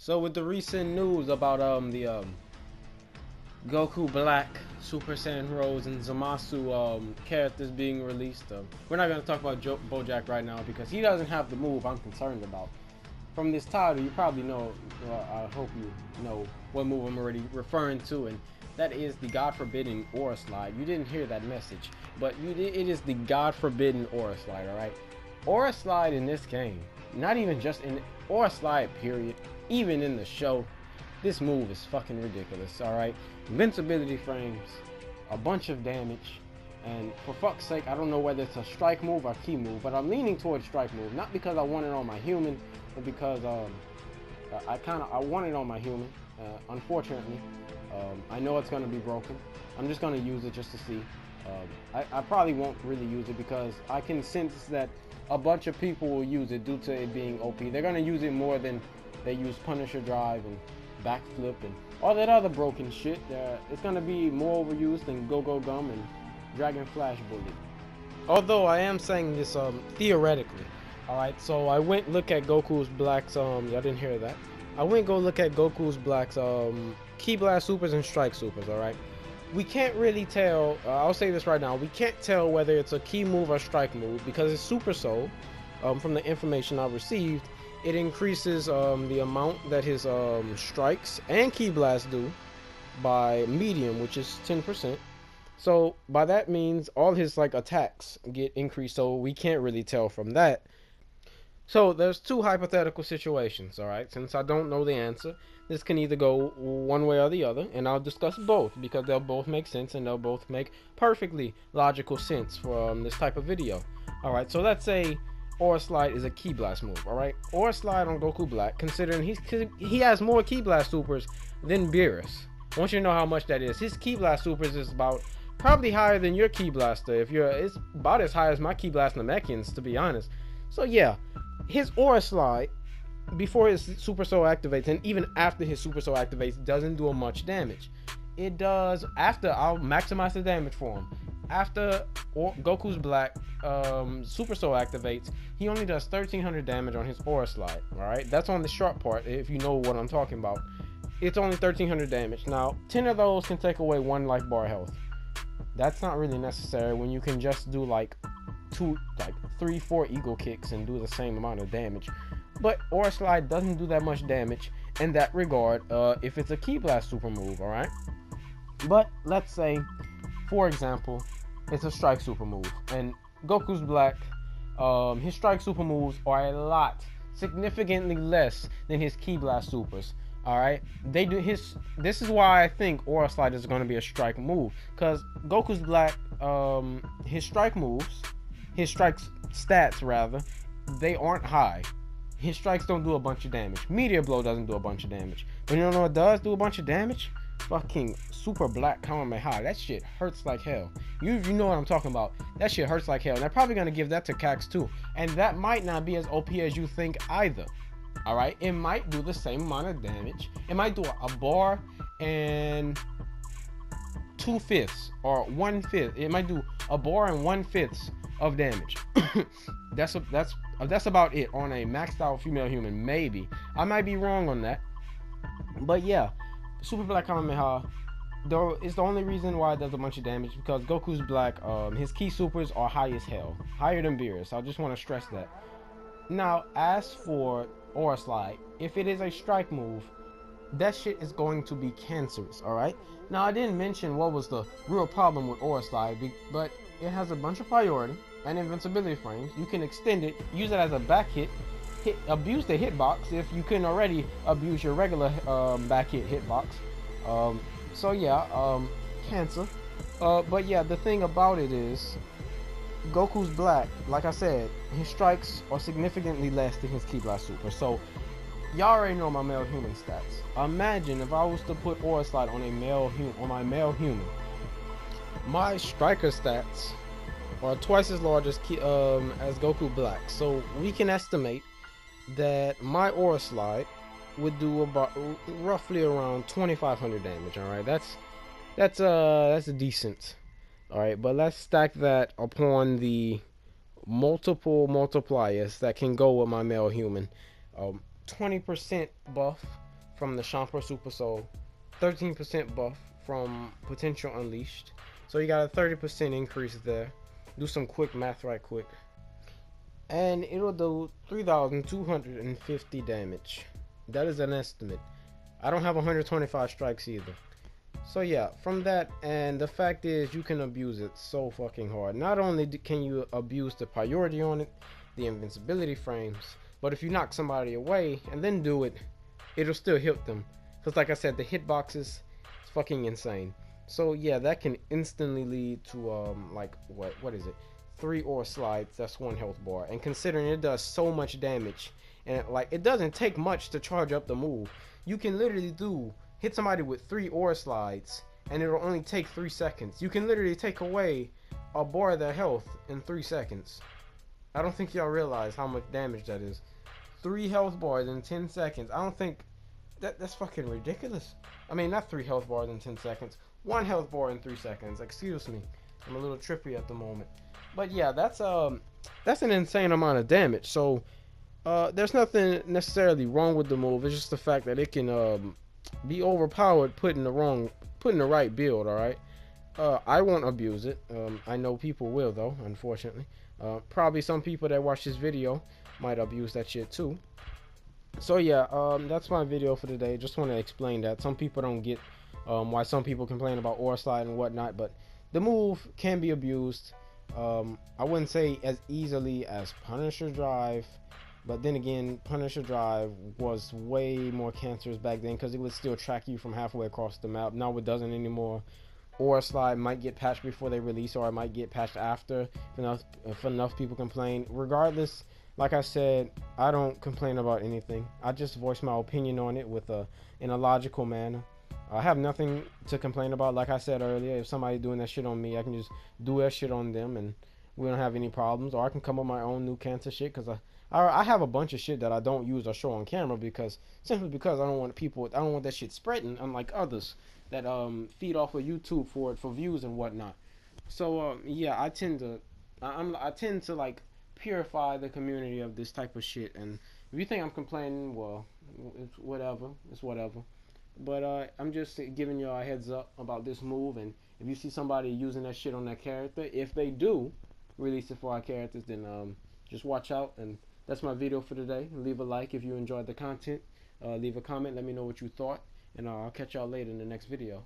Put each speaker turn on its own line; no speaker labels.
So with the recent news about the Goku Black, Super Saiyan Rose, and Zamasu characters being released, we're not gonna talk about BoJack right now because he doesn't have the move I'm concerned about. From this title, you probably know. I hope you know what move I'm already referring to, and that is the God Forbidden Aura Slide. You didn't hear that message, but you did. It is the God Forbidden Aura Slide. All right, Aura Slide in this game, not even just in Aura Slide period, even in the show, this move is fucking ridiculous. All right, invincibility frames, a bunch of damage, and for fuck's sake, I don't know whether it's a strike move or key move, but I'm leaning towards strike move, not because I want it on my human, but because I want it on my human. Unfortunately, I know it's gonna be broken. I'm just gonna use it just to see. I probably won't really use it because I can sense that a bunch of people will use it due to it being OP. They're gonna use it more than they use Punisher Drive and Backflip and all that other broken shit. It's gonna be more overused than Go Go Gum and Dragon Flash Bullet. Although I am saying this theoretically. Alright, so I went look at Goku's Black's y'all didn't hear that. I went go look at Goku's Black's Ki Blast Supers and Strike Supers, alright? We can't really tell, I'll say this right now, we can't tell whether it's a key move or strike move because it's Super Soul. From the information I've received, it increases the amount that his strikes and Ki Blast do by medium, which is 10%. So by that means all his like attacks get increased, so we can't really tell from that. So there's two hypothetical situations, alright? Since I don't know the answer, this can either go one way or the other, and I'll discuss both because they'll both make sense and they'll both make perfectly logical sense for this type of video. Alright, so let's say Aura Slide is a Ki Blast move, alright? Aura Slide on Goku Black, considering he has more Ki Blast Supers than Beerus. I want you to know how much that is. His Ki Blast Supers is about probably higher than your Ki Blaster. It's about as high as my Ki Blast Namekians, to be honest. So yeah, his Aura Slide before his Super Soul activates and even after his Super Soul activates doesn't do much damage. It does after. I'll maximize the damage for him. After Goku's Black Super Soul activates, he only does 1300 damage on his Aura Slide. Alright, that's on the short part if you know what I'm talking about. It's only 1300 damage. Now 10 of those can take away 1 life bar health. That's not really necessary when you can just do like 3-4 eagle kicks and do the same amount of damage. But Aura Slide doesn't do that much damage in that regard if it's a Ki Blast super move, alright? But let's say, for example, it's a strike super move, and Goku's Black, his strike super moves are a lot, significantly less than his Ki Blast supers. Alright, this is why I think Aura Slide is going to be a strike move, because Goku's Black, his strike moves, his strike stats rather, they aren't high. His strikes don't do a bunch of damage. Meteor Blow doesn't do a bunch of damage. But you know what does do a bunch of damage? Fucking Super Black Kamehameha. That shit hurts like hell. You know what I'm talking about. That shit hurts like hell. And they're probably going to give that to Cax too. And that might not be as OP as you think either. Alright, it might do the same amount of damage. It might do a bar and 2/5 or 1/5. It might do a bar and 1/5 of damage. That's about it on a maxed out female human. Maybe I might be wrong on that, but yeah, Super Black Kamehameha though is the only reason why it does a bunch of damage because Goku's Black, his key supers are high as hell, higher than Beerus. I just want to stress that. Now, as for Aura Slide, if it is a strike move, that shit is going to be cancerous. All right. Now, I didn't mention what was the real problem with Aura Slide, but it has a bunch of priority and invincibility frames. You can extend it, use it as a back hit, abuse the hitbox if you couldn't already abuse your regular back hit hitbox. So yeah, cancer. But yeah, the thing about it is, Goku's Black, like I said, his strikes are significantly less than his Ki Blast Super. So y'all already know my male human stats. Imagine if I was to put Aura Slide on my male human. My striker stats are twice as large as Goku Black. So we can estimate that my Aura Slide would do about roughly around 2500 damage. Alright, that's decent. Alright, but let's stack that upon the multiple multipliers that can go with my male human. 20% buff from the Champer Super Soul, 13% buff from Potential Unleashed. So you got a 30% increase there. Do some quick math right quick. And it'll do 3,250 damage. That is an estimate. I don't have 125 strikes either. So yeah, from that, and the fact is you can abuse it so fucking hard. Not only can you abuse the priority on it, the invincibility frames, but if you knock somebody away and then do it, it'll still hit them. Because like I said, the hitboxes is fucking insane. So yeah, that can instantly lead to like what is it? 3 ore slides, that's 1 health bar. And considering it does so much damage, and it doesn't take much to charge up the move. You can literally hit somebody with 3 ore slides, and it'll only take 3 seconds. You can literally take away a bar of their health in 3 seconds. I don't think y'all realize how much damage that is. 3 health bars in 10 seconds. I don't think that's fucking ridiculous. I mean, not 3 health bars in 10 seconds. 1 health bar in 3 seconds. Excuse me. I'm a little trippy at the moment. But yeah, that's an insane amount of damage. So there's nothing necessarily wrong with the move. It's just the fact that it can be overpowered put in the right build. All right. I won't abuse it. I know people will though, unfortunately. Probably some people that watch this video might abuse that shit too. So yeah, that's my video for today. Just want to explain that some people don't get why some people complain about ore slide and whatnot, but the move can be abused. I wouldn't say as easily as Punisher Drive, but then again, Punisher Drive was way more cancerous back then because it would still track you from halfway across the map. Now it doesn't anymore. Ore slide might get patched before they release, or it might get patched after if enough people complain. Regardless, like I said, I don't complain about anything. I just voice my opinion on it in a logical manner. I have nothing to complain about. Like I said earlier, if somebody's doing that shit on me, I can just do that shit on them and we don't have any problems. Or I can come up with my own new cancer shit, because I have a bunch of shit that I don't use or show on camera simply because I don't want that shit spreading, unlike others that feed off of YouTube for views and whatnot. So yeah, I tend to like purify the community of this type of shit. And if you think I'm complaining, well, it's whatever. But I'm just giving y'all a heads up about this move, and if you see somebody using that shit on their character, if they do release it for our characters, then just watch out. And that's my video for today. Leave a like if you enjoyed the content. Leave a comment, let me know what you thought, and I'll catch y'all later in the next video.